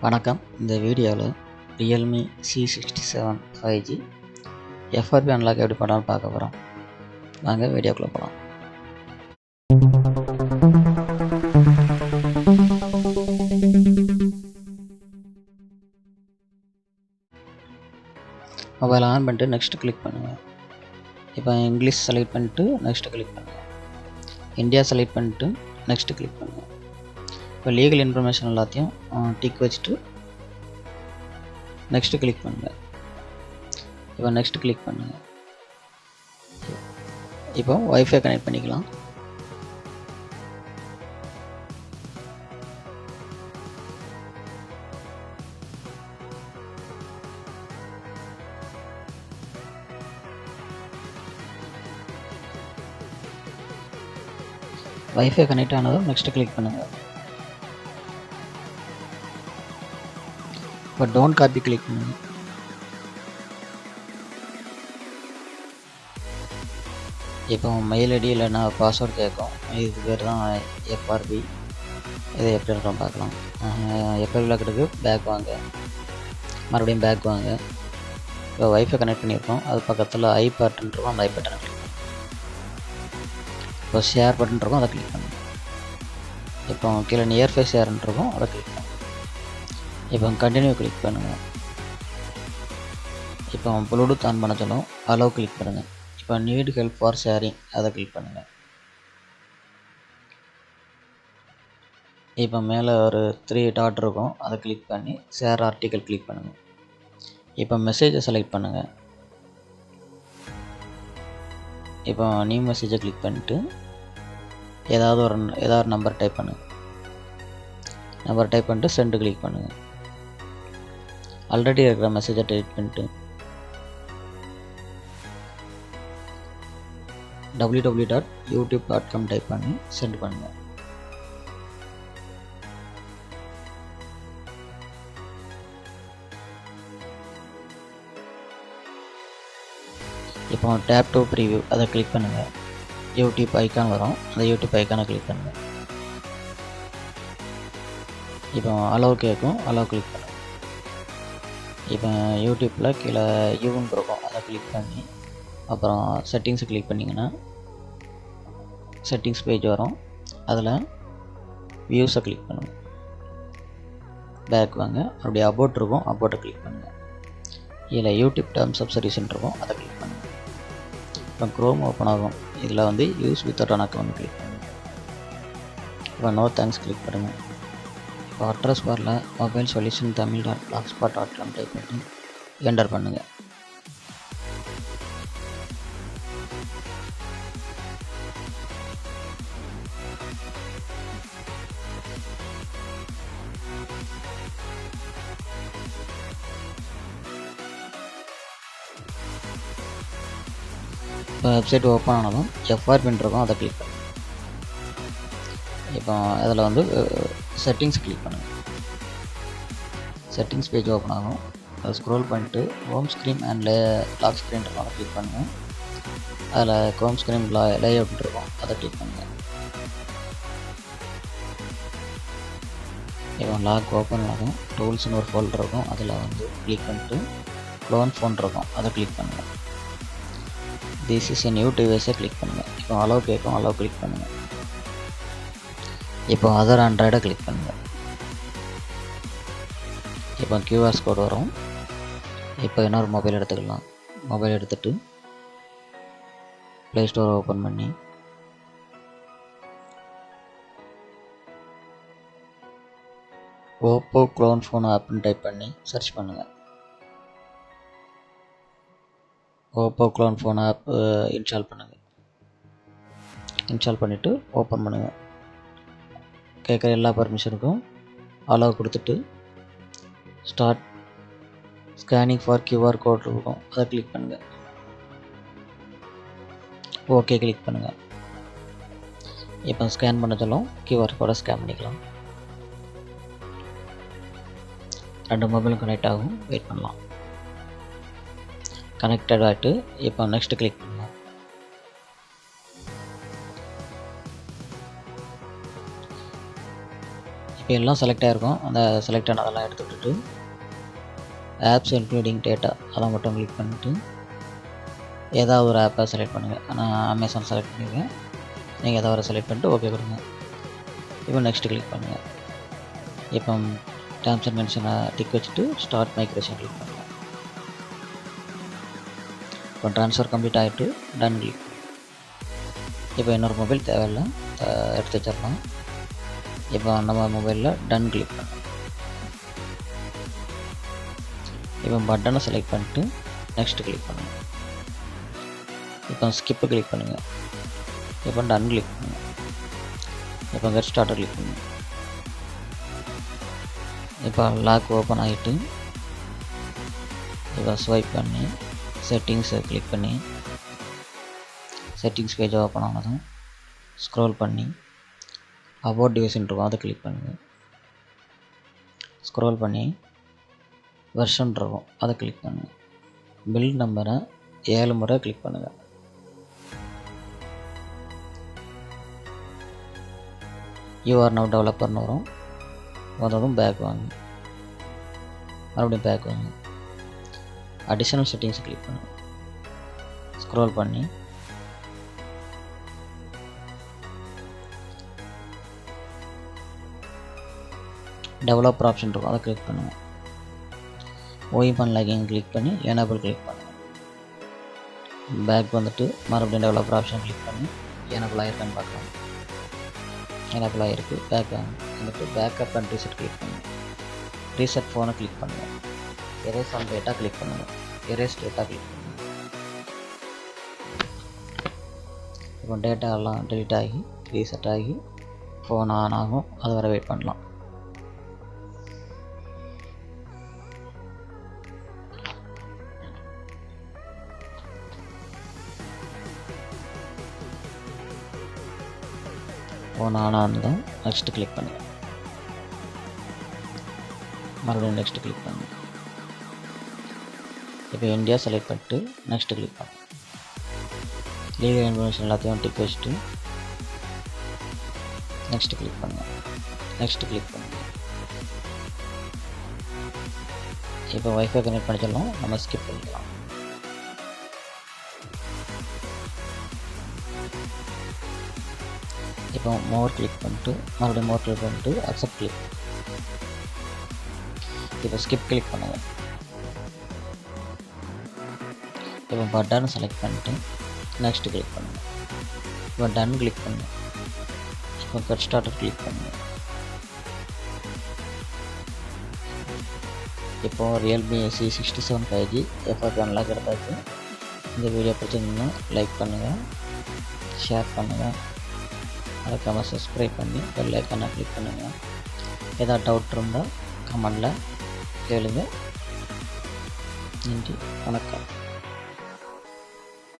வணக்கம். இந்த வீடியோவில் Realme C67 5G FRP unlock எப்படி பண்ணலாம்னு பார்க்க போகிறோம். வாங்க வீடியோக்குள்ளே போகலாம். மொபைல் ஆன் பண்ணிட்டு நெக்ஸ்ட் கிளிக் பண்ணுங்கள். இப்போ இங்கிலீஷ் செலக்ட் பண்ணிட்டு நெக்ஸ்ட் கிளிக் பண்ணுங்கள். இந்தியா செலக்ட் பண்ணிட்டு நெக்ஸ்ட் கிளிக் பண்ணுங்கள். இப்போ லீகல் இன்ஃபர்மேஷன் எல்லாத்தையும் டிக் வச்சுட்டு நெக்ஸ்ட் கிளிக் பண்ணுங்கள். இப்போ நெக்ஸ்ட் கிளிக் பண்ணுங்கள். இப்போ வைஃபை கனெக்ட் பண்ணிக்கலாம். வைஃபை கனெக்ட் ஆனதும் நெக்ஸ்ட் கிளிக் பண்ணுங்கள். இப்போ டோன்ட் காப்பி கிளிக் பண்ணுங்கள். இப்போ மெயில் ஐடி இல்லைன்னா பாஸ்வேர்டு கேட்கும். இது பேர் தான் FRP. இதை எப்படி இருக்கோம் பார்க்கலாம். FRP விளக்கிறதுக்கு பேக் வாங்க, மறுபடியும் பேக் வாங்க. இப்போ வைஃபை கனெக்ட் பண்ணியிருக்கோம். அது பக்கத்தில் ஐ பட்டன் இருக்கும். அந்த ஐ பட்டனை கிளிக் பண்ணுங்கள். இப்போ ஷேர் பட்டன் இருக்கும், அதை கிளிக் பண்ணுங்கள். இப்போ கீழே நியர்ஃபை ஷேர்ன்னு இருக்கும், அதை கிளிக் பண்ணுங்கள். இப்போ கண்டினியூ கிளிக் பண்ணுங்கள். இப்போ ப்ளூடூத் ஆன் பண்ண சொல்லும், அலோவ் கிளிக் பண்ணுங்கள். இப்போ நீட் ஹெல்ப் ஃபார் ஷேரிங், அதை கிளிக் பண்ணுங்கள். இப்போ மேலே ஒரு 3 டாட் இருக்கும், அதை கிளிக் பண்ணி ஷேர் ஆர்டிக்கல் கிளிக் பண்ணுங்கள். இப்போ மெசேஜை செலக்ட் பண்ணுங்கள். இப்போ நியூ மெசேஜை கிளிக் பண்ணிவிட்டு ஏதாவது ஒரு நம்பர் டைப் பண்ணுங்கள். நம்பர் டைப் பண்ணிட்டு சென்ட் கிளிக் பண்ணுங்கள். ஆல்ரெடி இருக்கிற மெசேஜை டைப் பண்ணிட்டு www.youtube.com டைப் பண்ணி சென்ட் பண்ணுங்கள். இப்போ டேப் டு ப்ரீவியூ, அதை கிளிக் பண்ணுங்கள். யூடியூப் ஐக்கான் வரும், அந்த யூடியூப் ஐக்கானை கிளிக் பண்ணுங்கள். இப்போ அலோவ் கேட்கும், அலோவ் கிளிக் பண்ணுங்கள். இப்போ யூடியூப்பில் கீழே யூன்னு இருக்கும், அதை கிளிக் பண்ணி அப்புறம் செட்டிங்ஸை கிளிக் பண்ணிங்கன்னா செட்டிங்ஸ் பேஜ் வரும். அதில் வியூஸை கிளிக் பண்ணுங்கள். பேக் வாங்க, அப்படியே அபோட் இருக்கும், அபோட்டை கிளிக் பண்ணுங்கள். இதில் யூடியூப் டேர்ம்ஸ் ஆஃப் சர்வீஸ்ன்னு இருக்கும், அதை கிளிக் பண்ணுங்கள். இப்போ க்ரோம் ஓப்பன் ஆகும். இதில் வந்து use without an account click பண்ணுங்கள். இப்போ நோ தேங்க்ஸ் கிளிக் பண்ணுங்கள். இப்போ அட்ரஸ் பாரில் மொபைல் சொல்யூஷன் tamil.blogspot.com டைப் பண்ணி என்டர் பண்ணுங்கள். இப்போ வெப்சைட் ஓப்பன் ஆனதும் FRPன்னு இருக்கும், அதை கிளிக் பண்ணுங்கள். இப்போ அதில் வந்து செட்டிங்ஸ் கிளிக் பண்ணுங்கள். செட்டிங்ஸ் பேஜ் ஓப்பன் ஆகும். அதை ஸ்க்ரோல் பண்ணிட்டு home screen and lock screen இருக்கும், அதை கிளிக் பண்ணுங்கள். அதில் ஹோம் ஸ்க்ரீன் லேஅவுட் இருக்கும், அதை கிளிக் பண்ணுங்கள். இப்போ லாக் ஓப்பன் ஆகும். டூல்ஸ்னு ஒரு ஃபோல்டர் இருக்கும், அதில் வந்து கிளிக் பண்ணிட்டு க்ளோன் ஃபோன் இருக்கும், அதை கிளிக் பண்ணுங்கள். திஸ் இஸ் எ நியூ டிவைஸை கிளிக் பண்ணுங்கள். இப்போ அலோவ் கேட்கும், அலோவ் கிளிக் பண்ணுங்கள். இப்போ அதர் ஆண்ட்ராய்டை கிளிக் பண்ணுங்கள். இப்போ QR கோட் வரும். இப்போ இன்னொரு மொபைல் எடுத்துக்கலாம். மொபைல் எடுத்துகிட்டு ப்ளே ஸ்டோரை ஓப்பன் பண்ணி ஓப்போ க்ளோன் ஃபோன் ஆப்னு டைப் பண்ணி சர்ச் பண்ணுங்கள். Oppo clone phone app install பண்ணுங்கள். இன்ஸ்டால் பண்ணிவிட்டு ஓப்பன் பண்ணுங்கள். கேட்குற எல்லா பர்மிஷனுக்கும் அலோவ் கொடுத்துட்டு start scanning for QR code இருக்கும், அதை கிளிக் பண்ணுங்கள். ஓகே கிளிக் பண்ணுங்கள். இப்போ ஸ்கேன் பண்ண சொல்லும், QR கோடை ஸ்கேன் பண்ணிக்கலாம். 2 மொபைலும் கனெக்ட் ஆகும், வெயிட் பண்ணலாம். கனெக்டட் ஆகிட்டு இப்போ நெக்ஸ்ட் கிளிக் பண்ணுங்கள். இப்போ இப்போ எல்லாம் செலக்ட் ஆகிருக்கும். அந்த செலக்ட் ஆனதெல்லாம் எடுத்து விட்டுட்டு ஆப்ஸ் இன்க்ளூடிங் டேட்டா அதை மட்டும் கிளிக் பண்ணிவிட்டு ஏதாவது ஒரு ஆப்பை செலக்ட் பண்ணுங்கள். நான் அமேசான் செலக்ட் பண்ணியிருக்கேன். நீங்கள் ஏதாவது ஒரு செலக்ட் பண்ணிட்டு ஓகே கொடுங்க. இப்போ நெக்ஸ்ட் கிளிக் பண்ணுங்கள். இப்போ டேர்ம்ஸ் அண்ட் கண்டிஷனை டிக் வச்சுட்டு ஸ்டார்ட் மைக்ரேஷன் கிளிக் பண்ணுங்கள். இப்போ ட்ரான்ஸ்ஃபர் கம்ப்ளீட் ஆகிட்டு டன் கிளிக். இப்போ இன்னொரு மொபைல் தேவையில்லை, எடுத்து வச்சிடலாம். இப்போ நம்ம மொபைலில் டன் கிளிக் பண்ணுங்கள். இப்போ பட்டனை செலக்ட் பண்ணிட்டு நெக்ஸ்ட் கிளிக் பண்ணுங்கள். இப்போ ஸ்கிப்பு கிளிக் பண்ணுங்கள். இப்போ டன் கிளிக் பண்ணுங்கள். இப்போ கெட் ஸ்டார்டர் கிளிக் பண்ணுங்கள். இப்போ லாக் ஓப்பன் ஆகிட்டு இப்போ ஸ்வைப் பண்ணி செட்டிங்ஸை கிளிக் பண்ணி செட்டிங்ஸ் பேஜ் ஓப்பன் ஆனதும் ஸ்க்ரோல் பண்ணி அபவுட் டிவைஸ்ன்னு இருக்கும், அதை கிளிக் பண்ணுங்கள். ஸ்க்ரோல் பண்ணி வெர்ஷன் இருக்கும், அதை கிளிக் பண்ணுங்கள். பில் நம்பரை 7 முறை கிளிக் பண்ணுங்கள். யூஆர் நவ் டெவலப்பர்னு வரும், வந்ததும் பேக் வாங்க, மறுபடியும் பேக் வாங்க. அடிஷ்னல் செட்டிங்ஸ் கிளிக் பண்ணுங்கள். ஸ்க்ரோல் பண்ணி டெவலப்பர் ஆப்ஷன் இருக்கும், அதை கிளிக் பண்ணுங்கள். ஓஎம் லாகிங் கிளிக் பண்ணி எனேபிள் கிளிக் பண்ணுங்கள். பேக் வந்துட்டு மறுபடியும் டெவலப்பர் ஆப்ஷன் கிளிக் பண்ணி எனேபிள் ஆகிருக்கான்னு பார்க்கலாம். எனேபிள் ஆகிருக்கு. பேக் வந்துட்டு பேக்கப் அண்ட் ரீசெட் கிளிக் பண்ணுங்கள். ரீசெட் ஃபோனை கிளிக் பண்ணுங்கள். எரேஸ் ஆன் டேட்டா கிளிக் பண்ணுங்கள். எரேஸ் டேட்டா கிளிக் பண்ணுங்கள். இப்போ டேட்டா எல்லாம் டெலிட் ஆகி ரீசெட் ஆகி ஃபோன் ஆன் ஆகும். அது வரை வெயிட் பண்ணலாம். ஃபோன் ஆன் ஆனதும் நெக்ஸ்ட் கிளிக் பண்ணுங்கள். மறுபடியும் நெக்ஸ்ட் கிளிக் பண்ணுங்கள். இப்போ இந்தியா செலக்ட் பண்ணிட்டு நெக்ஸ்ட் கிளிக் பண்ணுங்கள். லீகல் இன்ஃபர்மேஷன் எல்லாத்தையும் டிக் வச்சுட்டு நெக்ஸ்ட் கிளிக் பண்ணுங்கள். நெக்ஸ்ட் கிளிக் பண்ணுங்கள். இப்போ வைஃபை கனெக்ட் பண்ணிக்கலாம், நம்ம ஸ்கிப் பண்ணிக்கலாம். இப்போ மோர் கிளிக் பண்ணிட்டு மறுபடியும் மோர் கிளிக் பண்ணிட்டு அக்செப்ட் கிளிக். இப்போ ஸ்கிப் கிளிக் பண்ணுங்கள். இப்போ பட்டனை செலக்ட் பண்ணிட்டு நெக்ஸ்ட் கிளிக் பண்ணுங்கள். இப்போ டன் கிளிக் பண்ணுங்கள். இப்போ கெட் ஸ்டார்டர் கிளிக் பண்ணுங்கள். இப்போ ரியல்மி C67 5G FR1 கிடத்தாச்சு. இந்த வீடியோ பிடிச்சிருந்தீங்கன்னா லைக் பண்ணுங்கள், ஷேர் பண்ணுங்கள், மறக்காமல் சப்ஸ்கிரைப் பண்ணி பெல் ஐக்கானை கிளிக் பண்ணுங்கள். ஏதாவது டவுட் இருந்தால் கமெண்டில் கேளுங்க. நன்றி, வணக்கம்.